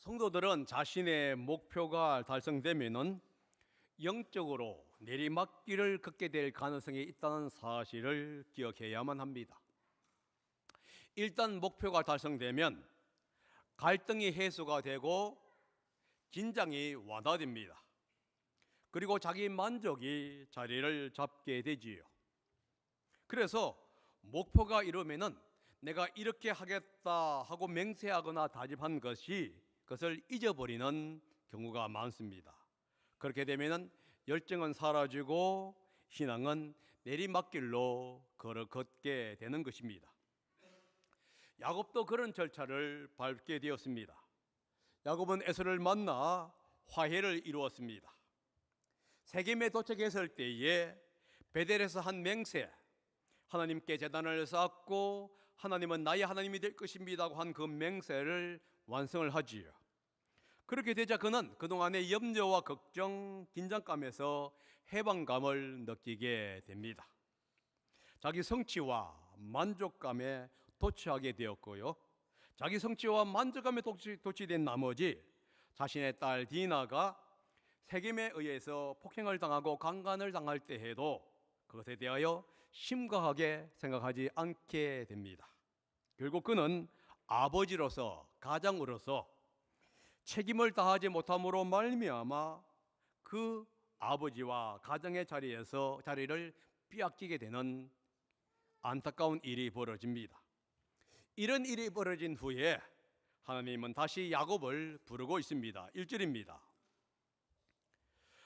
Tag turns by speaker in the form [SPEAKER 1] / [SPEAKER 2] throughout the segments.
[SPEAKER 1] 성도들은 자신의 목표가 달성되면은 영적으로 내리막길을 걷게 될 가능성이 있다는 사실을 기억해야만 합니다. 일단 목표가 달성되면 갈등이 해소가 되고 긴장이 완화됩니다. 그리고 자기 만족이 자리를 잡게 되지요. 그래서 목표가 이루면은 내가 이렇게 하겠다 하고 맹세하거나 다짐한 그것을 잊어버리는 경우가 많습니다. 그렇게 되면은 열정은 사라지고 신앙은 내리막길로 걷게 되는 것입니다. 야곱도 그런 절차를 밟게 되었습니다. 야곱은 에서를 만나 화해를 이루었습니다. 세겜에 도착했을 때에 베델에서 한 맹세, 하나님께 제단을 쌓고 하나님은 나의 하나님이 될 것입니다 한 그 맹세를 완성을 하지요. 그렇게 되자 그는 그동안의 염려와 걱정, 긴장감에서 해방감을 느끼게 됩니다. 자기 성취와 만족감에 도취하게 되었고요. 자기 성취와 만족감에 도취된 나머지 자신의 딸 디나가 세겜에 의해서 폭행을 당하고 강간을 당할 때에도 그것에 대하여 심각하게 생각하지 않게 됩니다. 결국 그는 아버지로서, 가장으로서 책임을 다하지 못함으로 말미암아 그 아버지와 가정의 자리를 빼앗기게 되는 안타까운 일이 벌어집니다. 이런 일이 벌어진 후에 하나님은 다시 야곱을 부르고 있습니다. 1절입니다.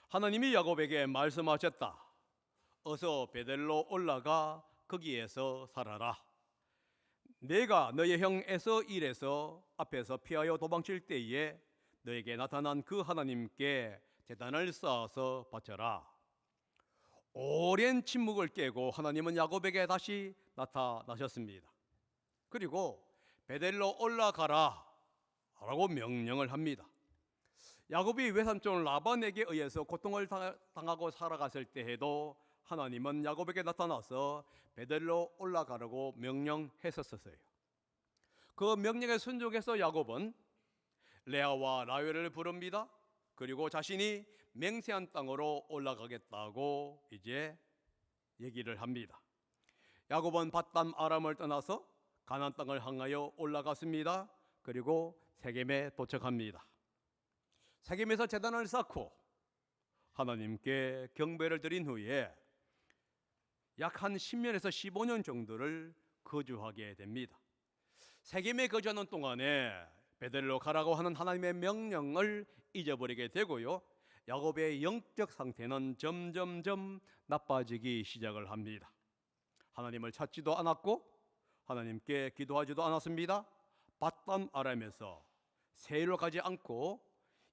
[SPEAKER 1] 하나님이 야곱에게 말씀하셨다. 어서 베델로 올라가 거기에서 살아라. 내가 너의 형 에서 일에서 앞에서 피하여 도망칠 때에 너에게 나타난 그 하나님께 제단을 쌓아서 바쳐라. 오랜 침묵을 깨고 하나님은 야곱에게 다시 나타나셨습니다. 그리고 베델로 올라가라 라고 명령을 합니다. 야곱이 외삼촌 라반에게 의해서 고통을 당하고 살아갔을 때에도 하나님은 야곱에게 나타나서 베델로 올라가라고 명령했었어요. 그 명령에 순종해서 야곱은 레아와 라헬을 부릅니다. 그리고 자신이 맹세한 땅으로 올라가겠다고 이제 얘기를 합니다. 야곱은 밧담 아람을 떠나서 가나안 땅을 향하여 올라갔습니다. 그리고 세겜에 도착합니다. 세겜에서 제단을 쌓고 하나님께 경배를 드린 후에 약 한 10년에서 15년 정도를 거주하게 됩니다. 세겜에 거주하는 동안에 베델로 가라고 하는 하나님의 명령을 잊어버리게 되고요. 야곱의 영적 상태는 점점점 나빠지기 시작을 합니다. 하나님을 찾지도 않았고 하나님께 기도하지도 않았습니다. 밧담 아람에서 세일로 가지 않고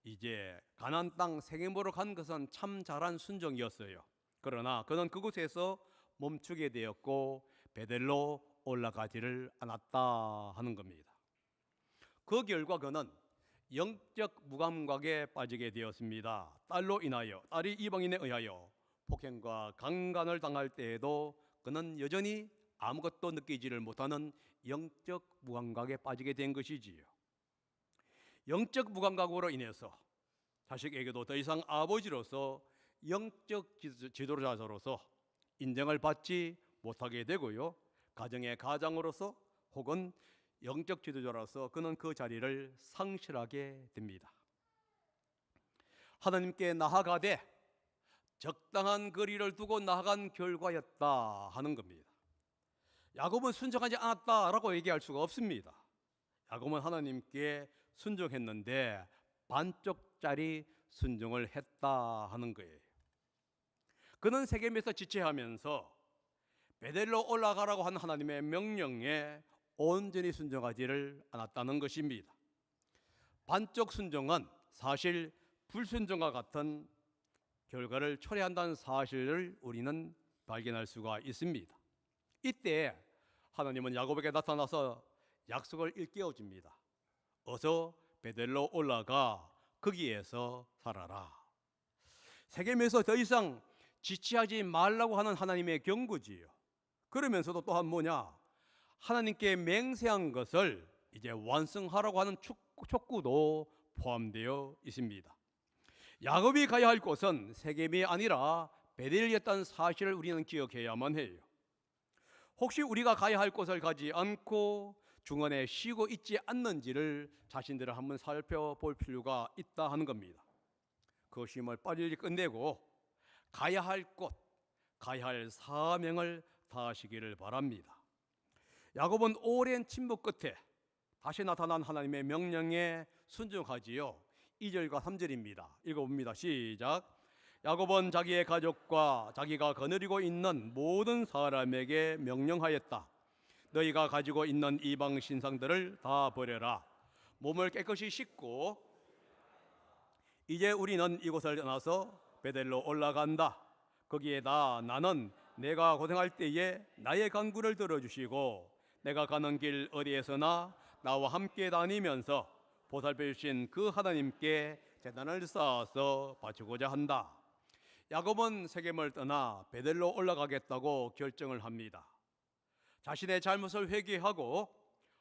[SPEAKER 1] 이제 가나안 땅 세겜으로 간 것은 참 잘한 순종이었어요. 그러나 그는 그곳에서 멈추게 되었고 베델로 올라가지를 않았다 하는 겁니다. 그 결과 그는 영적 무감각에 빠지게 되었습니다. 딸이 이방인에 의하여 폭행과 강간을 당할 때에도 그는 여전히 아무것도 느끼지를 못하는 영적 무감각에 빠지게 된 것이지요. 영적 무감각으로 인해서 자식에게도 더 이상 아버지로서 영적 지도자로서 인정을 받지 못하게 되고요. 가정의 가장으로서 혹은 영적 지도자로서 그는 그 자리를 상실하게 됩니다. 하나님께 나아가되 적당한 거리를 두고 나아간 결과였다 하는 겁니다. 야곱은 순종하지 않았다라고 얘기할 수가 없습니다. 야곱은 하나님께 순종했는데 반쪽짜리 순종을 했다 하는 거예요. 그는 세겜에서 지체하면서 베델로 올라가라고 한 하나님의 명령에 온전히 순종하지를 않았다는 것입니다. 반쪽 순종은 사실 불순종과 같은 결과를 초래한다는 사실을 우리는 발견할 수가 있습니다. 이때 하나님은 야곱에게 나타나서 약속을 일깨워 줍니다. 어서 베델로 올라가 거기에서 살아라. 세겜에서 더 이상 지체하지 말라고 하는 하나님의 경고지요. 그러면서도 또한 뭐냐? 하나님께 맹세한 것을 이제 완성하라고 하는 촉구도 포함되어 있습니다. 야곱이 가야 할 곳은 세겜이 아니라 베델이었다는 사실을 우리는 기억해야만 해요. 혹시 우리가 가야 할 곳을 가지 않고 중간에 쉬고 있지 않는지를 자신들을 한번 살펴볼 필요가 있다 하는 겁니다. 그 쉼을 빨리 끝내고 가야 할 곳, 가야 할 사명을 다하시기를 바랍니다. 야곱은 오랜 침묵 끝에 다시 나타난 하나님의 명령에 순종하지요. 2절과 3절입니다. 읽어봅니다. 시작. 야곱은 자기의 가족과 자기가 거느리고 있는 모든 사람에게 명령하였다. 너희가 가지고 있는 이방 신상들을 다 버려라. 몸을 깨끗이 씻고 이제 우리는 이곳을 떠나서 베델로 올라간다. 거기에다 나는 내가 고생할 때에 나의 간구를 들어주시고 내가 가는 길 어디에서나 나와 함께 다니면서 보살펴 주신 그 하나님께 제단을 쌓아서 바치고자 한다. 야곱은 세겜을 떠나 베델로 올라가겠다고 결정을 합니다. 자신의 잘못을 회개하고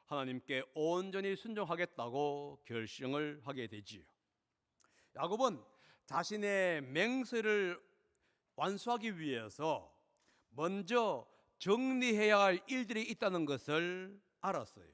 [SPEAKER 1] 하나님께 온전히 순종하겠다고 결심을 하게 되지요. 야곱은 자신의 맹세를 완수하기 위해서 먼저 정리해야 할 일들이 있다는 것을 알았어요.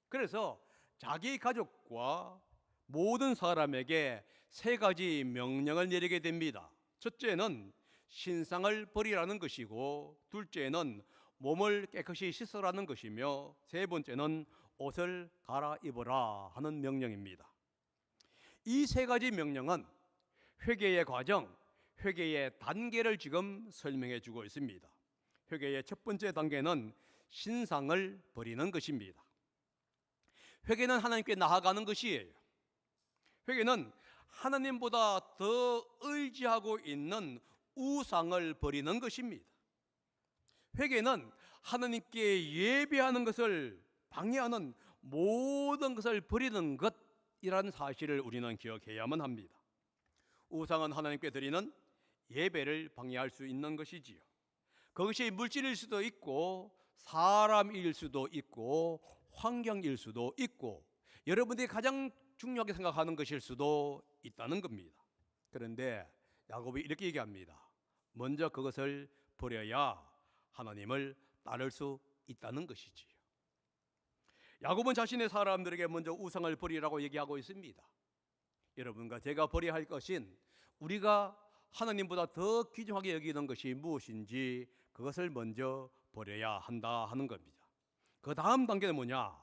[SPEAKER 1] 그래서 자기 가족과 모든 사람에게 3가지 명령을 내리게 됩니다. 첫째는 신상을 버리라는 것이고, 둘째는 몸을 깨끗이 씻으라는 것이며, 3번째는 옷을 갈아입으라 하는 명령입니다. 이 3가지 명령은 회개의 과정, 회개의 단계를 지금 설명해 주고 있습니다. 회개의 첫 번째 단계는 신상을 버리는 것입니다. 회개는 하나님께 나아가는 것이에요. 회개는 하나님보다 더 의지하고 있는 우상을 버리는 것입니다. 회개는 하나님께 예배하는 것을 방해하는 모든 것을 버리는 것이라는 사실을 우리는 기억해야만 합니다. 우상은 하나님께 드리는 예배를 방해할 수 있는 것이지요. 그것이 물질일 수도 있고 사람일 수도 있고 환경일 수도 있고 여러분들이 가장 중요하게 생각하는 것일 수도 있다는 겁니다. 그런데 야곱이 이렇게 얘기합니다. 먼저 그것을 버려야 하나님을 따를 수 있다는 것이지요. 야곱은 자신의 사람들에게 먼저 우상을 버리라고 얘기하고 있습니다. 여러분과 제가 버려야 할 것은 우리가 하나님보다 더 귀중하게 여기는 것이 무엇인지 그것을 먼저 버려야 한다 하는 겁니다. 그 다음 단계는 뭐냐?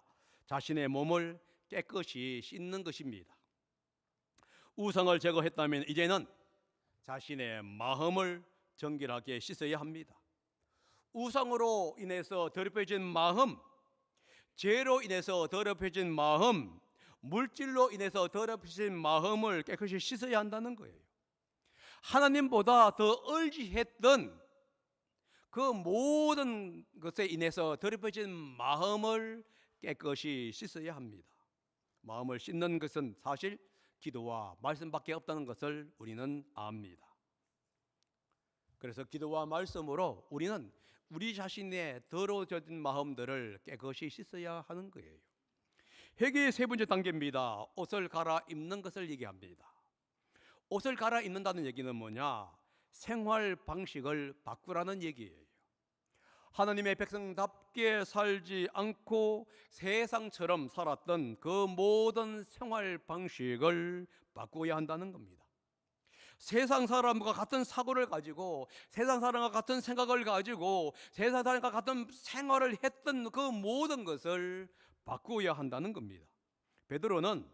[SPEAKER 1] 자신의 몸을 깨끗이 씻는 것입니다. 우상을 제거했다면 이제는 자신의 마음을 정결하게 씻어야 합니다. 우상으로 인해서 더럽혀진 마음, 죄로 인해서 더럽혀진 마음, 물질로 인해서 더럽혀진 마음을 깨끗이 씻어야 한다는 거예요. 하나님보다 더 의지했던 그 모든 것에 인해서 더럽혀진 마음을 깨끗이 씻어야 합니다. 마음을 씻는 것은 사실 기도와 말씀밖에 없다는 것을 우리는 압니다. 그래서 기도와 말씀으로 우리는 우리 자신의 더러워진 마음들을 깨끗이 씻어야 하는 거예요. 회개의 3번째 단계입니다. 옷을 갈아입는 것을 얘기합니다. 옷을 갈아입는다는 얘기는 뭐냐? 생활 방식을 바꾸라는 얘기예요. 하나님의 백성답게 살지 않고 세상처럼 살았던 그 모든 생활 방식을 바꾸어야 한다는 겁니다. 세상 사람과 같은 사고를 가지고 세상 사람과 같은 생각을 가지고 세상 사람과 같은 생활을 했던 그 모든 것을 바꾸어야 한다는 겁니다. 베드로는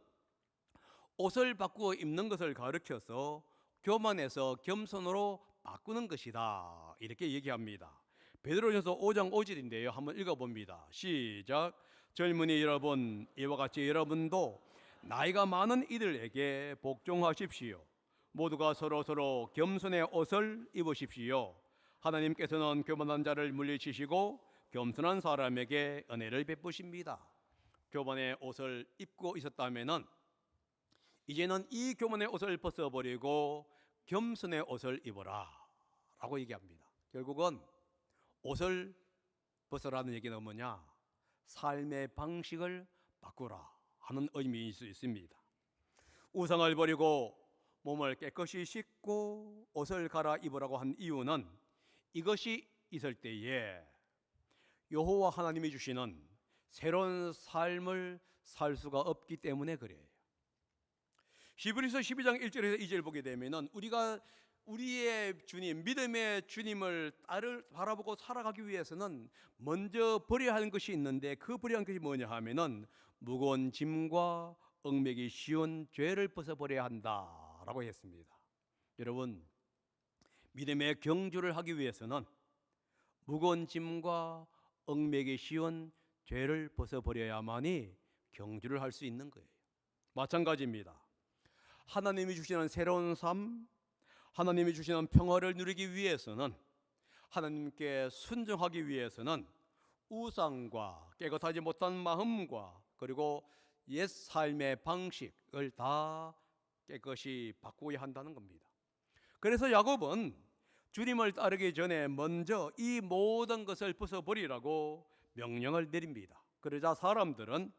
[SPEAKER 1] 옷을 바꾸어 입는 것을 가르쳐서 교만에서 겸손으로 바꾸는 것이다 이렇게 얘기합니다. 베드로전서 5장 5절인데요. 한번 읽어봅니다. 시작. 젊은이 여러분, 이와 같이 여러분도 나이가 많은 이들에게 복종하십시오. 모두가 서로 겸손의 옷을 입으십시오. 하나님께서는 교만한 자를 물리치시고 겸손한 사람에게 은혜를 베푸십니다. 교만의 옷을 입고 있었다면은 이제는 이 교만의 옷을 벗어버리고 겸손의 옷을 입어라 라고 얘기합니다. 결국은 옷을 벗으라는 얘기는 뭐냐? 삶의 방식을 바꾸라 하는 의미일 수 있습니다. 우상을 버리고 몸을 깨끗이 씻고 옷을 갈아입으라고 한 이유는 이것이 있을 때에 여호와 하나님이 주시는 새로운 삶을 살 수가 없기 때문에 그래요. 히브리서 12장 1절에서 2절 보게 되면은 우리가 우리의 주님, 믿음의 주님을 바라보고 살아가기 위해서는 먼저 버려야 하는 것이 있는데, 그 버려야 하는 것이 뭐냐 하면은 무거운 짐과 얽매기 쉬운 죄를 벗어버려야 한다라고 했습니다. 여러분, 믿음의 경주를 하기 위해서는 무거운 짐과 얽매기 쉬운 죄를 벗어버려야만이 경주를 할 수 있는 거예요. 마찬가지입니다. 하나님이 주시는 새로운 삶, 하나님이 주시는 평화를 누리기 위해서는, 하나님께 순종하기 위해서는 우상과 깨끗하지 못한 마음과 그리고 옛 삶의 방식을 다 깨끗이 바꾸어야 한다는 겁니다. 그래서 야곱은 주님을 따르기 전에 먼저 이 모든 것을 벗어버리라고 명령을 내립니다. 그러자 사람들은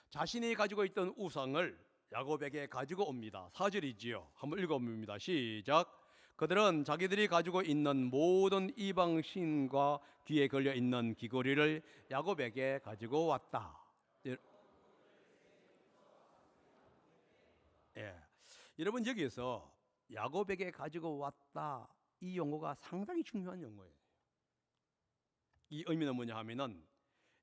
[SPEAKER 1] 자신이 가지고 있던 우상을 야곱에게 가지고 옵니다. 4절이지요. 한번 읽어봅니다. 시작. 그들은 자기들이 가지고 있는 모든 이방 신과 귀에 걸려 있는 귀고리를 야곱에게 가지고 왔다. 예. 여러분, 여기에서 야곱에게 가지고 왔다, 이 용어가 상당히 중요한 용어예요. 이 의미는 뭐냐 하면은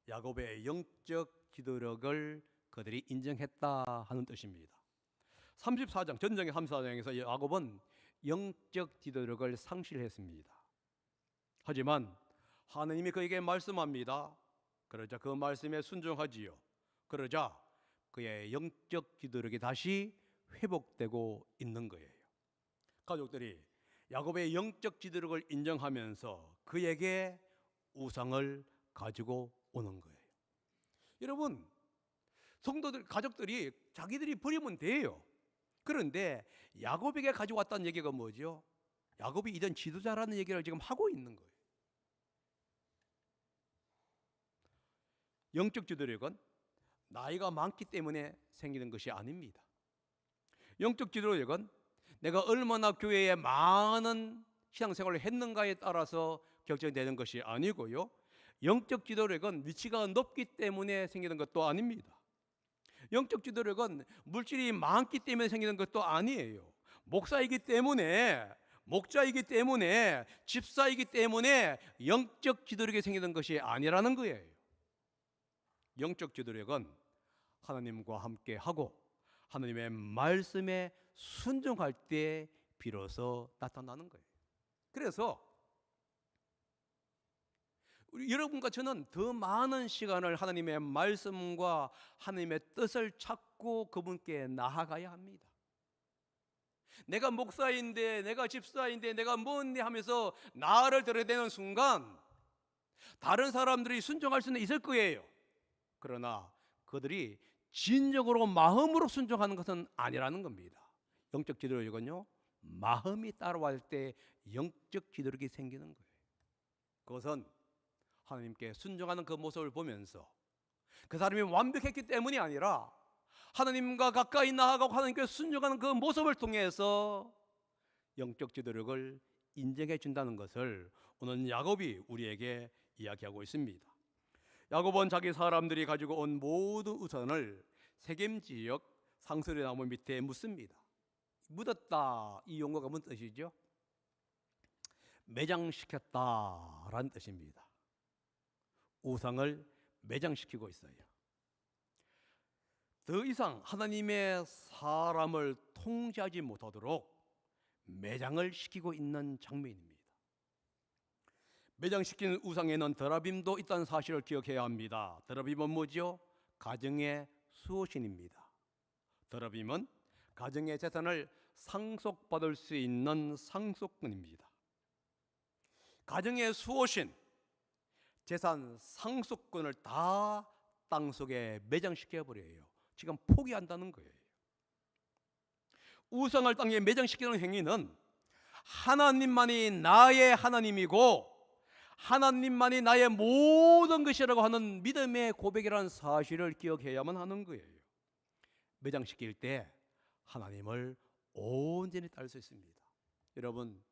[SPEAKER 1] 야곱의 영적 기도력을 그들이 인정했다 하는 뜻입니다. 34장, 전쟁의 34장에서 야곱은 영적 지도력을 상실했습니다. 하지만 하나님이 그에게 말씀합니다. 그러자 그 말씀에 순종하지요. 그러자 그의 영적 지도력이 다시 회복되고 있는 거예요. 가족들이 야곱의 영적 지도력을 인정하면서 그에게 우상을 가지고 오는 거예요. 여러분, 성도들, 가족들이 자기들이 버리면 돼요. 그런데 야곱에게 가져왔다는 얘기가 뭐죠? 야곱이 이런 지도자라는 얘기를 지금 하고 있는 거예요. 영적 지도력은 나이가 많기 때문에 생기는 것이 아닙니다. 영적 지도력은 내가 얼마나 교회에 많은 신앙생활을 했는가에 따라서 결정되는 것이 아니고요. 영적 지도력은 위치가 높기 때문에 생기는 것도 아닙니다. 영적 지도력은 물질이 많기 때문에 생기는 것도 아니에요. 목사이기 때문에, 목자이기 때문에, 집사이기 때문에 영적 지도력이 생기는 것이 아니라는 거예요. 영적 지도력은 하나님과 함께 하고 하나님의 말씀에 순종할 때 비로소 나타나는 거예요. 그래서 여러분과 저는 더 많은 시간을 하나님의 말씀과 하나님의 뜻을 찾고 그분께 나아가야 합니다. 내가 목사인데, 내가 집사인데, 내가 뭔데 하면서 나를 들여대는 순간 다른 사람들이 순종할 수는 있을 거예요. 그러나 그들이 진정으로 마음으로 순종하는 것은 아니라는 겁니다. 영적 지도력은요, 마음이 따라갈 때 영적 지도력이 생기는 거예요. 그것은 하나님께 순종하는 그 모습을 보면서 그 사람이 완벽했기 때문이 아니라 하나님과 가까이 나아가고 하나님께 순종하는 그 모습을 통해서 영적 지도력을 인정해 준다는 것을 오늘 야곱이 우리에게 이야기하고 있습니다. 야곱은 자기 사람들이 가지고 온 모든 우선을 세겜 지역 상수리 나무 밑에 묻습니다. 묻었다, 이 용어가 무슨 뜻이죠? 매장시켰다라는 뜻입니다. 우상을 매장시키고 있어요. 더 이상 하나님의 사람을 통제하지 못하도록 매장을 시키고 있는 장면입니다. 매장시킨 우상에는 드라빔도 있다는 사실을 기억해야 합니다. 드라빔은 뭐죠? 가정의 수호신입니다. 드라빔은 가정의 재산을 상속받을 수 있는 상속꾼입니다. 가정의 수호신, 재산 상속권을 다 땅속에 매장시켜버려요. 지금 포기한다는 거예요. 우상을 땅에 매장시키는 행위는 하나님만이 나의 하나님이고 하나님만이 나의 모든 것이라고 하는 믿음의 고백이라는 사실을 기억해야만 하는 거예요. 매장시킬 때 하나님을 온전히 따를 수 있습니다. 여러분,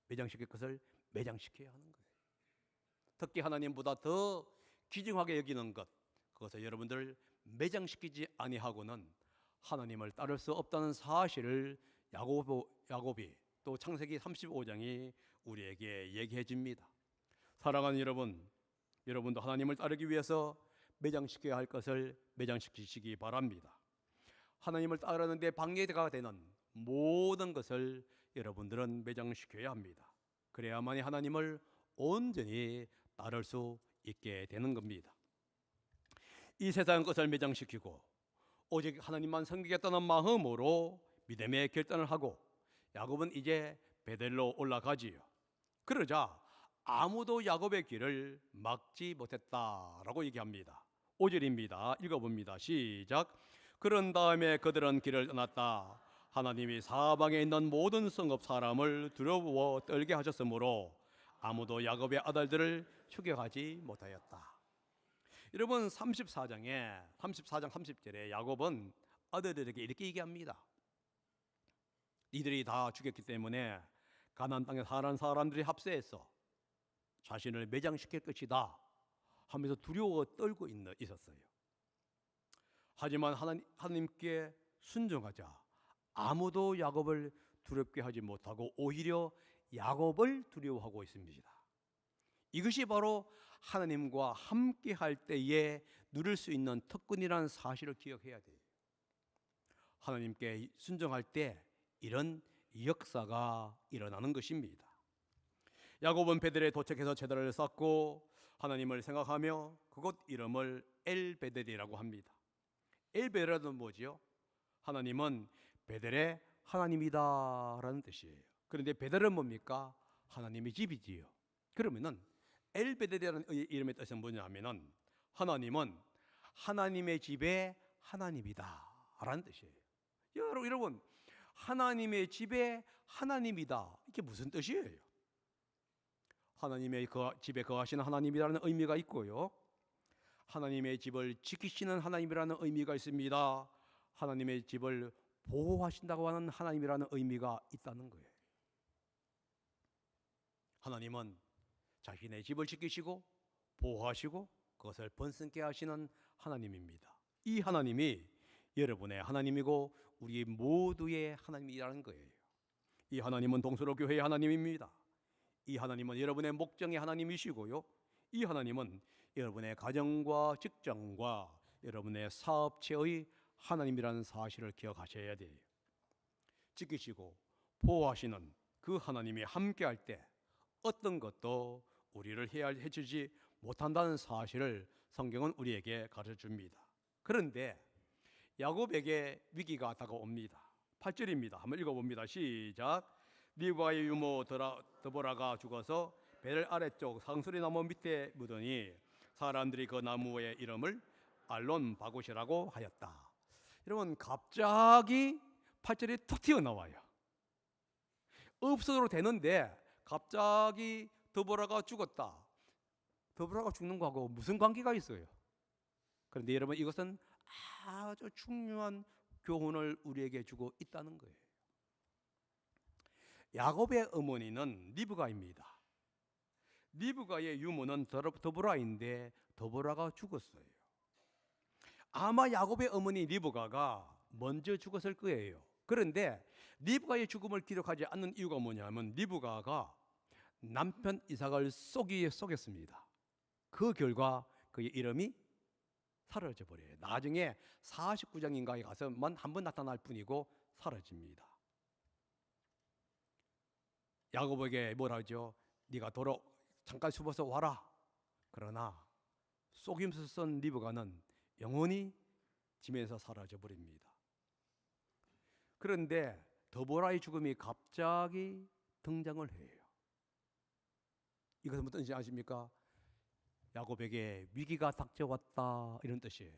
[SPEAKER 1] 매장시킬 것을 매장시켜야 하는 거예요. 특히 하나님보다 더 귀중하게 여기는 것, 그것을 여러분들 매장시키지 아니하고는 하나님을 따를 수 없다는 사실을 야곱이 또 창세기 35장이 우리에게 얘기해 줍니다. 사랑하는 여러분, 여러분도 하나님을 따르기 위해서 매장시켜야 할 것을 매장시키시기 바랍니다. 하나님을 따르는데 방해가 되는 모든 것을 여러분들은 매장시켜야 합니다. 그래야만이 하나님을 온전히 따를 수 있게 되는 겁니다. 이 세상 것을 매장시키고 오직 하나님만 섬기겠다는 마음으로 믿음의 결단을 하고 야곱은 이제 베델로 올라가지요. 그러자 아무도 야곱의 길을 막지 못했다라고 얘기합니다. 5절입니다. 읽어봅니다. 시작. 그런 다음에 그들은 길을 떠났다. 하나님이 사방에 있는 모든 성읍 사람을 두려워 떨게 하셨으므로 아무도 야곱의 아들들을 추격하지 못하였다. 여러분, 34장 30절에 야곱은 아들들에게 이렇게 얘기합니다. 이들이 다 죽였기 때문에 가나안 땅에 사는 사람들이 합세해서 자신을 매장시킬 것이다 하면서 두려워 떨고 있었어요. 하지만 하나님께 순종하자 아무도 야곱을 두렵게 하지 못하고 오히려 야곱을 두려워하고 있습니다. 이것이 바로 하나님과 함께 할 때에 누릴 수 있는 특권이라는 사실을 기억해야 돼요. 하나님께 순종할 때 이런 역사가 일어나는 것입니다. 야곱은 베델에 도착해서 제단을 쌓고 하나님을 생각하며 그곳 이름을 엘베델이라고 합니다. 엘베델은 뭐지요? 하나님은 베델의 하나님이다라는 뜻이에요. 그런데 베델은 뭡니까? 하나님의 집이지요. 그러면은 엘베델이라는 이름의 뜻은 뭐냐면은 하나님은 하나님의 집의 하나님이다라는 뜻이에요. 여러분, 하나님의 집의 하나님이다, 이게 무슨 뜻이에요? 하나님의 집에 거하시는 하나님이라는 의미가 있고요, 하나님의 집을 지키시는 하나님이라는 의미가 있습니다. 하나님의 집을 보호하신다고 하는 하나님이라는 의미가 있다는 거예요. 하나님은 자신의 집을 지키시고 보호하시고 그것을 번성케 하시는 하나님입니다. 이 하나님이 여러분의 하나님이고 우리 모두의 하나님이라는 거예요. 이 하나님은 동서로 교회의 하나님입니다. 이 하나님은 여러분의 목장의 하나님이시고요, 이 하나님은 여러분의 가정과 직장과 여러분의 사업체의 하나님이라는 사실을 기억하셔야 돼요. 지키시고 보호하시는 그 하나님이 함께할 때 어떤 것도 우리를 해치지 못한다는 사실을 성경은 우리에게 가르쳐줍니다. 그런데 야곱에게 위기가 다가옵니다. 8절입니다. 한번 읽어봅니다. 시작. 리브가의 유모 드보라가 죽어서 베델 아래쪽 상수리 나무 밑에 묻으니 사람들이 그 나무의 이름을 알론 바굿이라고 하였다. 여러분, 갑자기 8절이 툭 튀어나와요. 없어도 되는데 갑자기 드보라가 죽었다. 드보라가 죽는 거하고 무슨 관계가 있어요? 그런데 여러분, 이것은 아주 중요한 교훈을 우리에게 주고 있다는 거예요. 야곱의 어머니는 리브가입니다. 리브가의 유모는 드보라인데 드보라가 죽었어요. 아마 야곱의 어머니 리브가가 먼저 죽었을 거예요. 그런데 리브가의 죽음을 기록하지 않는 이유가 뭐냐면 리브가가 남편 이삭을 속였습니다. 그 결과 그의 이름이 사라져 버려요. 나중에 49장인가에 가서만 한 번 나타날 뿐이고 사라집니다. 야곱에게 뭐라 하죠? 네가 도로 잠깐 숨어서 와라. 그러나 속임수 쓴 리브가는 영원히 지면서 사라져 버립니다. 그런데 드보라의 죽음이 갑자기 등장을 해요. 이것은 무슨 뜻인지 아십니까? 야곱에게 위기가 닥쳐왔다, 이런 뜻이에요.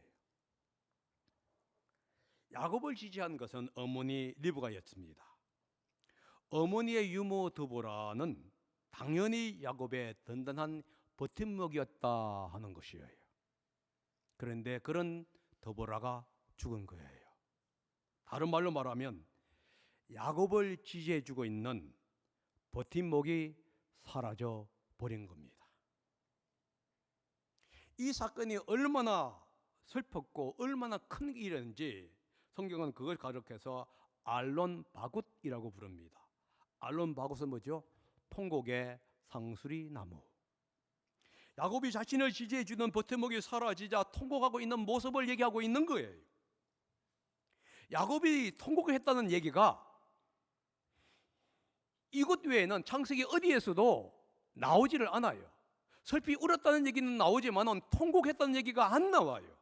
[SPEAKER 1] 야곱을 지지한 것은 어머니 리브가였습니다. 어머니의 유모 드보라는 당연히 야곱의 든든한 버팀목이었다 하는 것이에요. 그런데 그런 드보라가 죽은 거예요. 다른 말로 말하면 야곱을 지지해주고 있는 버팀목이 사라져 버린 겁니다. 이 사건이 얼마나 슬펐고 얼마나 큰 일인지 성경은 그걸 가르쳐서 알론 바굿이라고 부릅니다. 알론 바굿은 뭐죠? 통곡의 상수리 나무. 야곱이 자신을 지지해주는 버팀목이 사라지자 통곡하고 있는 모습을 얘기하고 있는 거예요. 야곱이 통곡을 했다는 얘기가 이것 외에는 창세기 어디에서도 나오지를 않아요. 슬피 울었다는 얘기는 나오지만 통곡했다는 얘기가 안 나와요.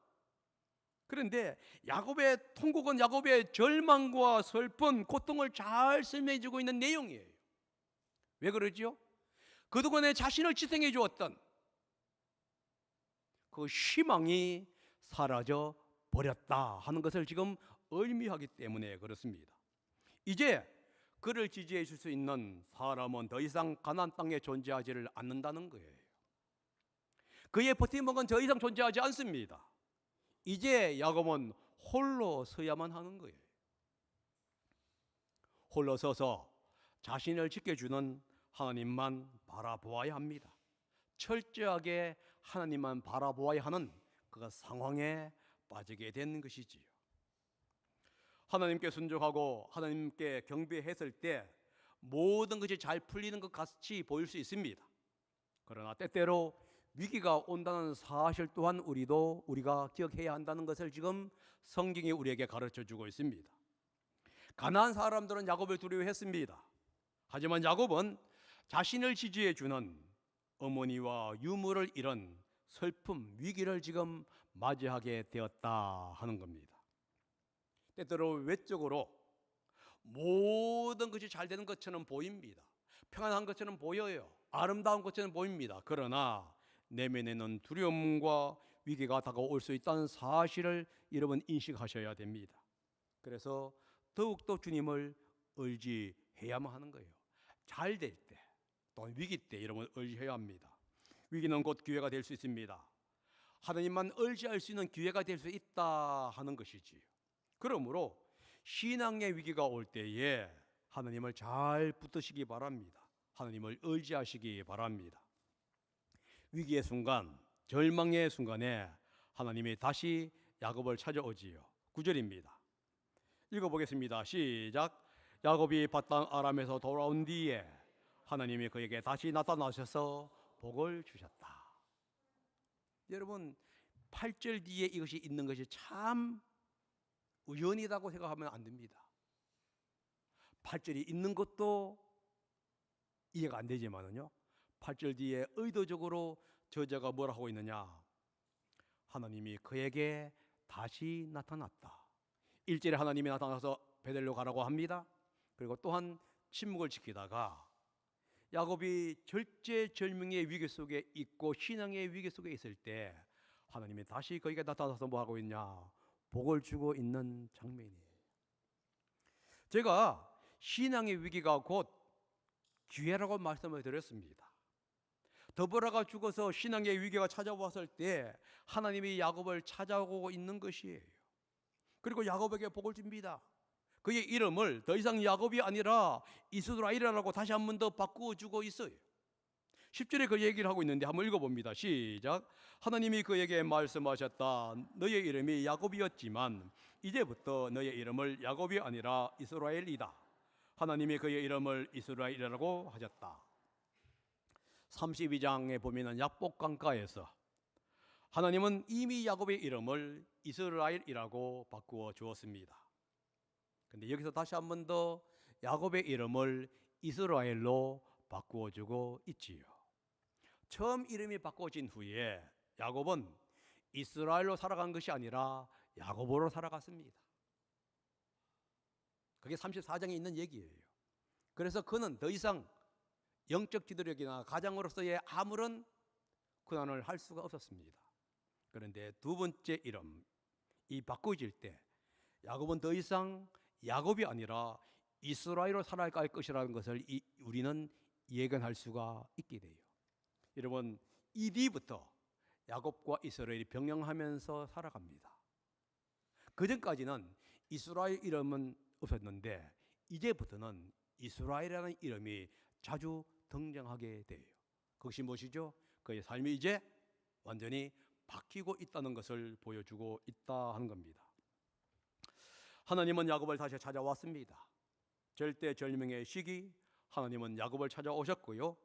[SPEAKER 1] 그런데 야곱의 통곡은 야곱의 절망과 슬픔, 고통을 잘 설명해 주고 있는 내용이에요. 왜 그러죠? 그동안에 자신을 지탱해 주었던 그 희망이 사라져 버렸다 하는 것을 지금 의미하기 때문에 그렇습니다. 이제 그를 지지해 줄 수 있는 사람은 더 이상 가나안 땅에 존재하지를 않는다는 거예요. 그의 버팀목은 더 이상 존재하지 않습니다. 이제 야곱은 홀로 서야만 하는 거예요. 홀로 서서 자신을 지켜주는 하나님만 바라보아야 합니다. 철저하게 하나님만 바라보아야 하는 그 상황에 빠지게 되는 것이지요. 하나님께 순종하고 하나님께 경배했을 때 모든 것이 잘 풀리는 것 같이 보일 수 있습니다. 그러나 때때로 위기가 온다는 사실 또한 우리가 기억해야 한다는 것을 지금 성경이 우리에게 가르쳐주고 있습니다. 가나안 사람들은 야곱을 두려워했습니다. 하지만 야곱은 자신을 지지해주는 어머니와 유모를 잃은 슬픔, 위기를 지금 맞이하게 되었다 하는 겁니다. 때때로 외적으로 모든 것이 잘 되는 것처럼 보입니다. 평안한 것처럼 보여요. 아름다운 것처럼 보입니다. 그러나 내면에는 두려움과 위기가 다가올 수 있다는 사실을 여러분 인식하셔야 됩니다. 그래서 더욱더 주님을 의지해야만 하는 거예요. 잘 될 때, 또 위기 때 여러분 의지해야 합니다. 위기는 곧 기회가 될 수 있습니다. 하나님만 의지할 수 있는 기회가 될 수 있다 하는 것이지요. 그러므로 신앙의 위기가 올 때에 하나님을 잘 붙드시기 바랍니다. 하나님을 의지하시기 바랍니다. 위기의 순간, 절망의 순간에 하나님이 다시 야곱을 찾아오지요. 9절입니다. 읽어보겠습니다. 시작. 야곱이 밧단 아람에서 돌아온 뒤에 하나님이 그에게 다시 나타나셔서 복을 주셨다. 여러분 8절 뒤에 이것이 있는 것이 참 우연이라고 생각하면 안 됩니다. 8절이 있는 것도 이해가 안 되지만은요, 8절 뒤에 의도적으로 저자가 뭐라 하고 있느냐, 하나님이 그에게 다시 나타났다. 1절에 하나님이 나타나서 베델로 가라고 합니다. 그리고 또한 침묵을 지키다가 야곱이 절제절명의 위기 속에 있고 신앙의 위기 속에 있을 때 하나님이 다시 그에게 나타나서 뭐 하고 있냐, 복을 주고 있는 장면이에요. 제가 신앙의 위기가 곧 기회라고 말씀을 드렸습니다. 더보라가 죽어서 신앙의 위기가 찾아왔을 때 하나님이 야곱을 찾아오고 있는 것이에요. 그리고 야곱에게 복을 줍니다. 그의 이름을 더 이상 야곱이 아니라 이스라엘이라고 다시 한 번 더 바꾸어주고 있어요. 10절에 그 얘기를 하고 있는데 한번 읽어봅니다. 시작. 하나님이 그에게 말씀하셨다. 너의 이름이 야곱이었지만 이제부터 너의 이름을 야곱이 아니라 이스라엘이다. 하나님이 그의 이름을 이스라엘이라고 하셨다. 32장에 보면은 약복강가에서 하나님은 이미 야곱의 이름을 이스라엘이라고 바꾸어 주었습니다. 근데 여기서 다시 한 번 더 야곱의 이름을 이스라엘로 바꾸어 주고 있지요. 처음 이름이 바꿔진 후에 야곱은 이스라엘로 살아간 것이 아니라 야곱으로 살아갔습니다. 그게 34장에 있는 얘기예요. 그래서 그는 더 이상 영적 지도력이나 가장으로서의 아무런 고난을 할 수가 없었습니다. 그런데 두 번째 이름이 바꿔질 때 야곱은 더 이상 야곱이 아니라 이스라엘로 살아갈 것이라는 것을 우리는 예견할 수가 있게 돼요. 여러분, 이 뒤부터 야곱과 이스라엘이 병행하면서 살아갑니다. 그 전까지는 이스라엘 이름은 없었는데 이제부터는 이스라엘이라는 이름이 자주 등장하게 돼요. 그것이 무엇이죠? 그의 삶이 이제 완전히 바뀌고 있다는 것을 보여주고 있다 하는 겁니다. 하나님은 야곱을 다시 찾아왔습니다. 절대절명의 시기 하나님은 야곱을 찾아오셨고요,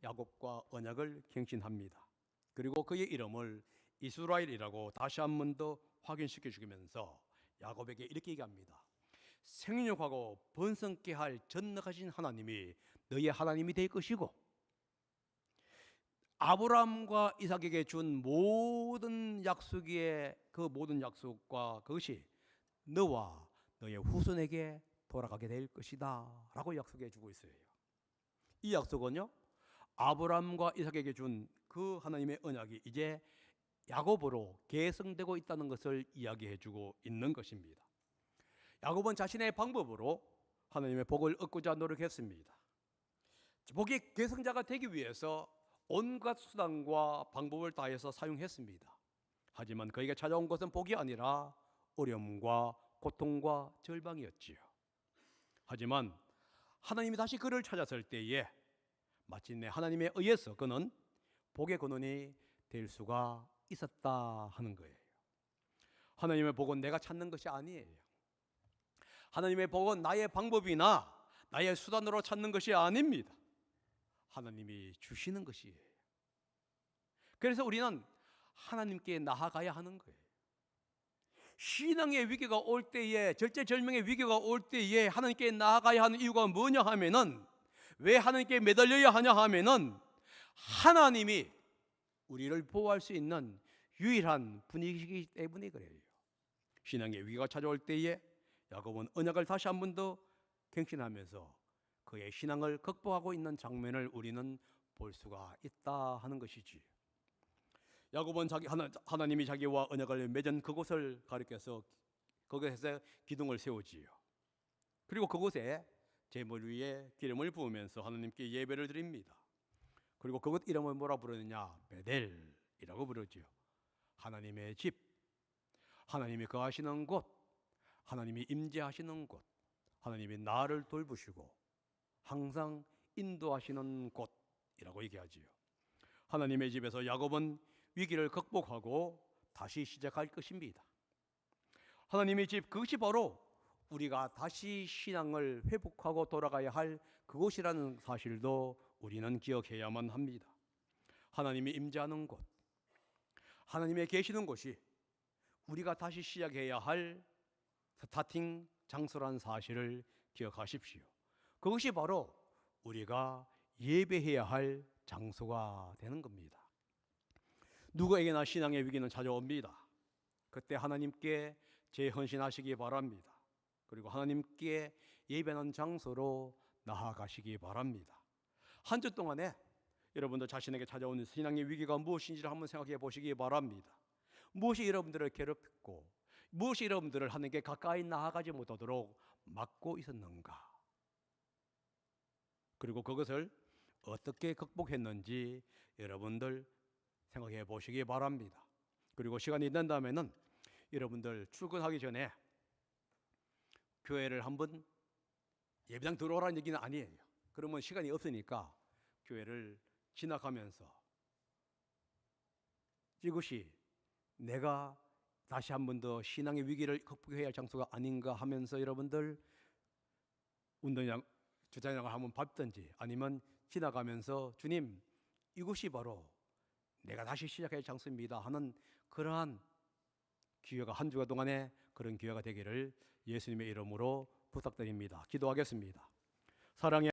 [SPEAKER 1] 야곱과 언약을 갱신합니다. 그리고 그의 이름을 이스라엘이라고 다시 한 번 더 확인시켜 주면서 야곱에게 이렇게 얘기합니다. 생육하고 번성케 할 전능하신 하나님이 너의 하나님이 될 것이고, 아브라함과 이삭에게 준 모든 약속의 그 모든 약속과 그것이 너와 너의 후손에게 돌아가게 될 것이다 라고 약속해 주고 있어요. 이 약속은요, 아브라함과 이삭에게 준 그 하나님의 언약이 이제 야곱으로 계승되고 있다는 것을 이야기해 주고 있는 것입니다. 야곱은 자신의 방법으로 하나님의 복을 얻고자 노력했습니다. 복의 계승자가 되기 위해서 온갖 수단과 방법을 다해서 사용했습니다. 하지만 그에게 찾아온 것은 복이 아니라 어려움과 고통과 절망이었지요. 하지만 하나님이 다시 그를 찾았을 때에 마침내 하나님에 의해서 그는 복의 근원이 될 수가 있었다 하는 거예요. 하나님의 복은 내가 찾는 것이 아니에요. 하나님의 복은 나의 방법이나 나의 수단으로 찾는 것이 아닙니다. 하나님이 주시는 것이에요. 그래서 우리는 하나님께 나아가야 하는 거예요. 신앙의 위기가 올 때에, 절제절명의 위기가 올 때에 하나님께 나아가야 하는 이유가 뭐냐 하면은, 왜 하나님께 매달려야 하냐 하면은, 하나님이 우리를 보호할 수 있는 유일한 분이시기 때문에 그래요. 신앙의 위기가 찾아올 때에 야곱은 언약을 다시 한 번 더 갱신하면서 그의 신앙을 극복하고 있는 장면을 우리는 볼 수가 있다 하는 것이지. 야곱은 하나님이 자기와 언약을 맺은 그곳을 가리켜서 거기에서 기둥을 세우지요. 그리고 그곳에 제물 위에 기름을 부으면서 하나님께 예배를 드립니다. 그리고 그곳 이름을 뭐라 부르느냐? 베델이라고 부르지요. 하나님의 집, 하나님이 거하시는 곳, 하나님이 임재하시는 곳, 하나님이 나를 돌보시고 항상 인도하시는 곳이라고 얘기하지요. 하나님의 집에서 야곱은 위기를 극복하고 다시 시작할 것입니다. 하나님의 집, 그것이 바로 우리가 다시 신앙을 회복하고 돌아가야 할 그곳이라는 사실도 우리는 기억해야만 합니다. 하나님이 임재하는 곳, 하나님의 계시는 곳이 우리가 다시 시작해야 할 스타팅 장소란 사실을 기억하십시오. 그것이 바로 우리가 예배해야 할 장소가 되는 겁니다. 누구에게나 신앙의 위기는 찾아옵니다. 그때 하나님께 재헌신하시기 바랍니다. 그리고 하나님께 예배하는 장소로 나아가시기 바랍니다. 한 주 동안에 여러분들 자신에게 찾아오는 신앙의 위기가 무엇인지를 한번 생각해 보시기 바랍니다. 무엇이 여러분들을 괴롭혔고 무엇이 여러분들을 하나님께 가까이 나아가지 못하도록 막고 있었는가? 그리고 그것을 어떻게 극복했는지 여러분들 생각해 보시기 바랍니다. 그리고 시간이 된다면은 여러분들 출근하기 전에 교회를 한번 예배당 들어오라는 얘기는 아니에요. 그러면 시간이 없으니까 교회를 지나가면서 이것이 내가 다시 한 번 더 신앙의 위기를 극복해야 할 장소가 아닌가 하면서 여러분들 운동장, 주차장을 한번 밟든지 아니면 지나가면서 주님, 이곳이 바로 내가 다시 시작할 장소입니다 하는 그러한 기회가, 한 주간 동안에 그런 기회가 되기를 예수님의 이름으로 부탁드립니다. 기도하겠습니다. 사랑의